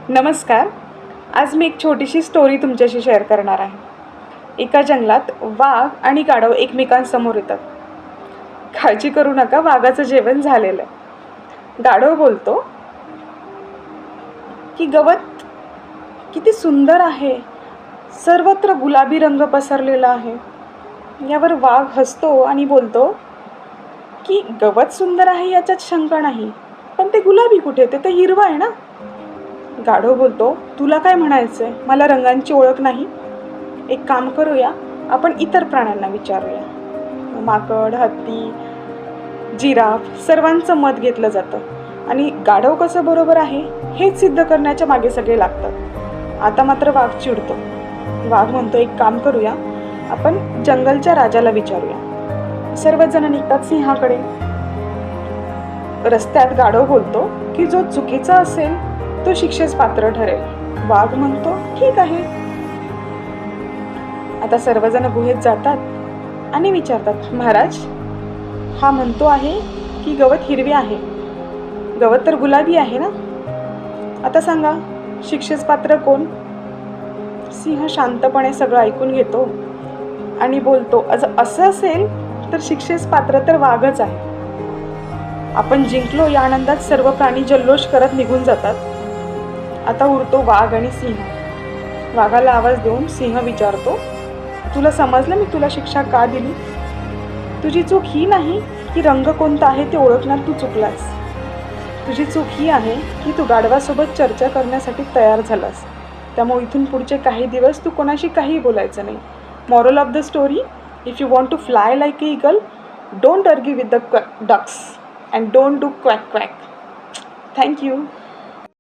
नमस्कार. आज मी एक छोटीशी स्टोरी तुमच्याशी शेअर करणार आहे. एका जंगलात वाघ आणि गाढव एकमेकांसमोर येतात. काळजी करू नका, वाघाचं जेवण झालेलं आहे. गाढव बोलतो की गवत किती सुंदर आहे, सर्वत्र गुलाबी रंग पसरलेला आहे. यावर वाघ हसतो आणि बोलतो की गवत सुंदर आहे याच्यात शंका नाही, पण ते गुलाबी कुठे, ते तर हिरवं आहे ना. गाढव बोलतो, तुला काय म्हणायचंय, मला रंगांची ओळख नाही. एक काम करूया, आपण इतर प्राण्यांना विचारूया. माकड, हत्ती, जिराफ सर्वांचं मत घेतलं जातं आणि गाढव कसं बरोबर आहे हेच सिद्ध करण्याच्या मागे सगळे लागतात. आता मात्र वाघ चिडतो. वाघ म्हणतो, एक काम करूया, आपण जंगलच्या राजाला विचारूया. सर्वजण निघतात सिंहाकडे. रस्त्यात गाढव बोलतो की जो चुकीचा असेल तो शिक्षेस पात्र ठरेल. वाघ म्हणतो, ठीक आहे. आता सर्वजण गुहेत जातात आणि विचारतात, महाराज, हा म्हणतो आहे की गवत हिरवी आहे, गवत तर गुलाबी आहे ना. आता सांगा, शिक्षेस पात्र कोण? सिंह शांतपणे सगळं ऐकून घेतो आणि बोलतो, असं असेल तर शिक्षेस पात्र तर वाघच आहे. आपण जिंकलो या आनंदात सर्व प्राणी जल्लोष करत निघून जातात. आता उरतो वाघ आणि सिंह. वाघाला आवाज देऊन सिंह विचारतो, तुला समजलं मी तुला शिक्षा का दिली? तुझी चूक ही नाही की रंग कोणता आहे ते ओळखण्यात तू चुकलास. तुझी चूक ही आहे की तू गाढवासोबत चर्चा करण्यासाठी तयार झालास. त्यामुळे इथून पुढचे काही दिवस तू कोणाशी काही बोलायचं नाही. Moral of the story, if you want to fly like a eagle, don't argue with the ducks and don't do quack quack. Thank you.